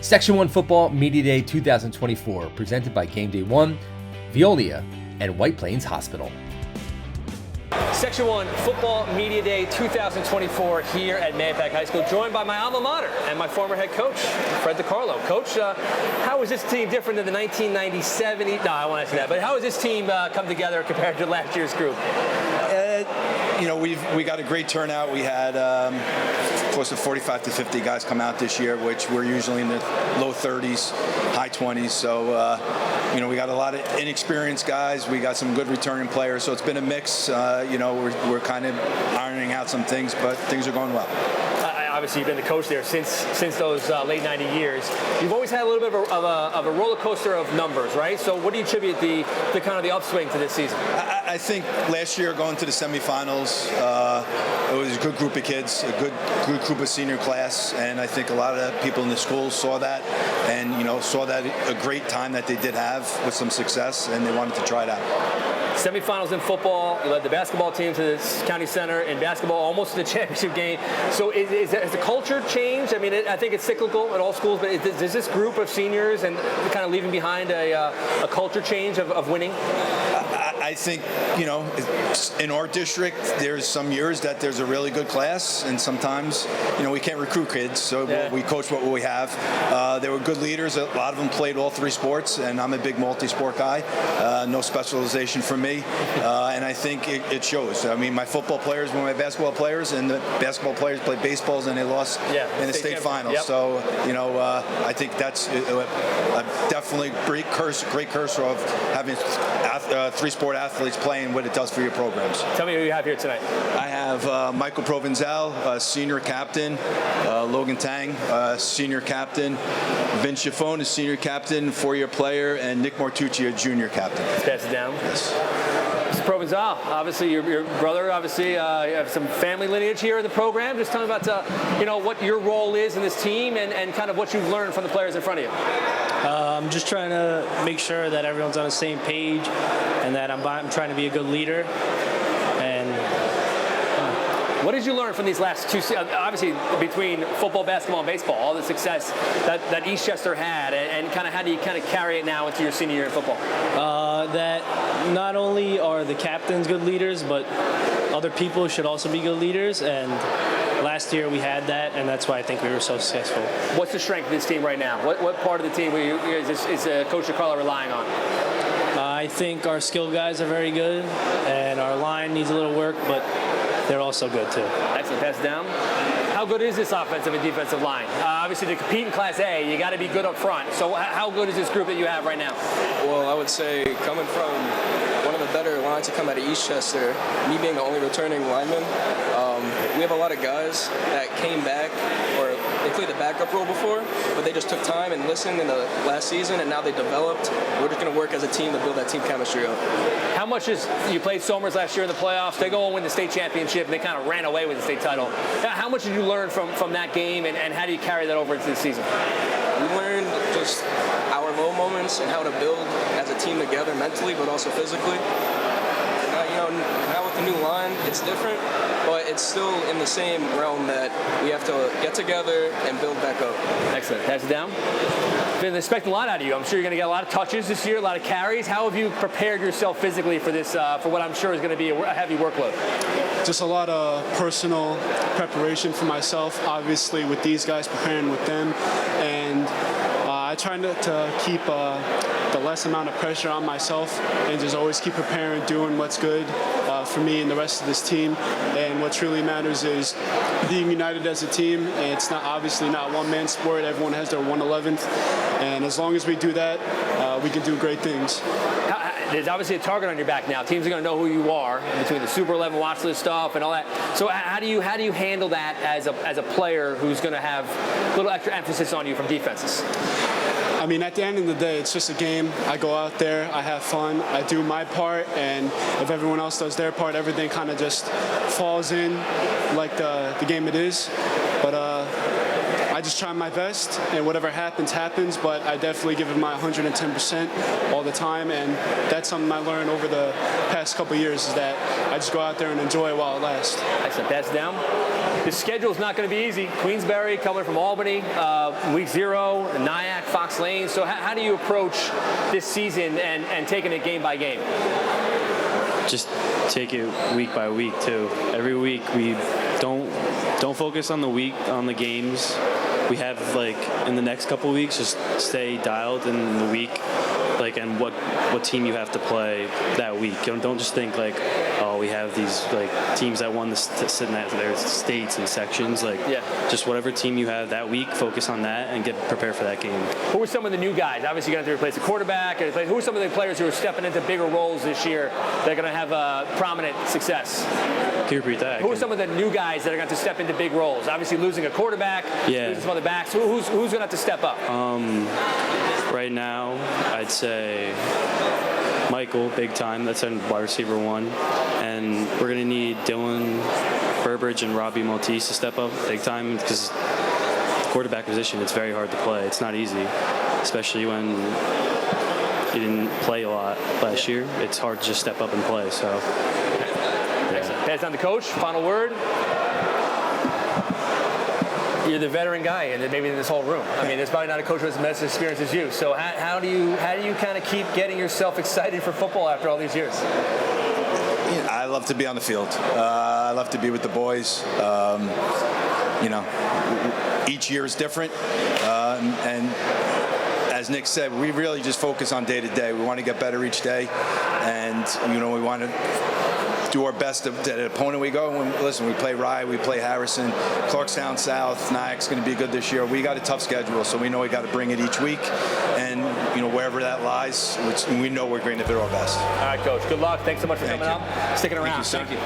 Section 1 Football Media Day 2024, presented by GameDay 1, Veolia, and White Plains Hospital. Section 1 Football Media Day 2024 here at Mahopac High School, joined by my alma mater and my former head coach, Fred DiCarlo. Coach, how is this team different than the 1997? No, I won't ask you that, but how has this team come together compared to last year's group? We got a great turnout. We had close to 45 to 50 guys come out this year, which we're usually in the low 30s, high 20s. So, we got a lot of inexperienced guys. We got some good returning players. So it's been a mix. We're kind of ironing out some things, but things are going well. Obviously, you've been the coach there since those late 90 years. You've always had a little bit of a roller coaster of numbers, right? So what do you attribute the kind of the upswing to this season? I think last year going to the semifinals, it was a good group of kids, a good group of senior class, and I think a lot of people in the school saw that and, saw that a great time that they did have with some success, and they wanted to try it out. Semifinals in football, you led the basketball team to the county center, in basketball almost to the championship game. So has the culture changed? I mean, I think it's cyclical at all schools, but does this group of seniors and kind of leaving behind a culture change of winning? I think, in our district, there's some years that there's a really good class, and sometimes, we can't recruit kids, so we coach what we have. There were good leaders. A lot of them played all three sports, and I'm a big multi-sport guy. No specialization for me, and I think it shows. I mean, my football players were my basketball players, and the basketball players played baseballs, and they lost in the state finals. Yep. So, I think that's definitely great curse of having three-sport athletes playing what it does for your programs. Tell me who you have here tonight. I have Michael Provenzal, senior captain, Logan Tang, senior captain, Vince Chiffone, a senior captain, four-year player, and Nick Martucci, a junior captain. Let's pass it down. Yes. Mr. Provenzal, obviously your brother, you have some family lineage here in the program. Just tell me about what your role is in this team and kind of what you've learned from the players in front of you. I'm just trying to make sure that everyone's on the same page and that I'm trying to be a good leader. What did you learn from these last two seasons? Obviously, between football, basketball, and baseball, all the success that Eastchester had, and kind of how do you kind of carry it now into your senior year in football? That not only are the captains good leaders, but other people should also be good leaders. And last year we had that, and that's why I think we were so successful. What's the strength of this team right now? What part of the team is Coach DiCarlo relying on? I think our skill guys are very good, and our line needs a little work, but they're also good too. Excellent. Pass down. How good is this offensive and defensive line? Obviously, to compete in Class A, you got to be good up front. So how good is this group that you have right now? Well, I would say coming from one of the better lines to come out of Eastchester, me being the only returning lineman, we have a lot of guys that came back, or they played the backup role before, but they just took time and listened in the last season, and now they developed. We're just going to work as a team to build that team chemistry up. How much you played Somers last year in the playoffs? They go and win the state championship, and they kind of ran away with the state title. How much did you learn from that game, and how do you carry that over into the season? We learned just our low moments and how to build as a team together mentally, but also physically. Now with the new line, it's different, but it's still in the same realm that we have to get together and build back up. Excellent. Pass it down. Been expecting a lot out of you. I'm sure you're going to get a lot of touches this year, a lot of carries. How have you prepared yourself physically for this, for what I'm sure is going to be a heavy workload? Just a lot of personal preparation for myself, obviously with these guys, preparing with them, and I try to keep the less amount of pressure on myself and just always keep preparing, doing what's good for me and the rest of this team. And what truly matters is being united as a team. And it's obviously not one-man sport. Everyone has their 1/11th. And as long as we do that, we can do great things. There's obviously a target on your back now. Teams are going to know who you are between the Super 11 watch list stuff and all that. So how do you handle that as a player who's going to have a little extra emphasis on you from defenses? I mean, at the end of the day, it's just a game. I go out there, I have fun, I do my part, and if everyone else does their part, everything kind of just falls in like the game it is. But I just try my best, and whatever happens, happens, but I definitely give it my 110% all the time, and that's something I learned over the past couple years, is that I just go out there and enjoy it while it lasts. Excellent. Pass down. The schedule's not going to be easy. Queensberry coming from Albany, week 0, Nyack, Fox Lane. So how do you approach this season and taking it game by game? Just take it week by week too. Every week we don't focus on the games. We have, like, in the next couple weeks, just stay dialed in the week, like, and what team you have to play that week. Don't just think like, oh, we have these like teams that won sitting at their states and sections. Like, just whatever team you have that week, focus on that and get prepared for that game. Who are some of the new guys? Obviously, you're going to have to replace the quarterback. Who are some of the players who are stepping into bigger roles this year that are going to have prominent success? Can you repeat that? Who are some of the new guys that are going to have to step into big roles? Obviously, losing a quarterback, losing some other backs. Who's going to have to step up? Right now, I'd say Michael, big time. That's in wide receiver 1. And we're going to need Dylan Burbridge and Robbie Maltese to step up big time, because quarterback position, it's very hard to play. It's not easy, especially when you didn't play a lot last year. It's hard to just step up and play. So, Pass down to coach. Final word. You're the veteran guy, and maybe in this whole room. I mean, there's probably not a coach who has as much experience as you. So how do you kind of keep getting yourself excited for football after all these years? I love to be on the field. I love to be with the boys. Each year is different, and as Nick said, we really just focus on day to day. We want to get better each day, and we want to do our best to the opponent we go. Listen, we play Rye, we play Harrison, Clarkstown South, Nyack's going to be good this year. We got a tough schedule, so we know we got to bring it each week, and wherever that lies, we know we're going to do our best. All right, Coach. Good luck. Thanks so much for coming up, sticking around. Thank you.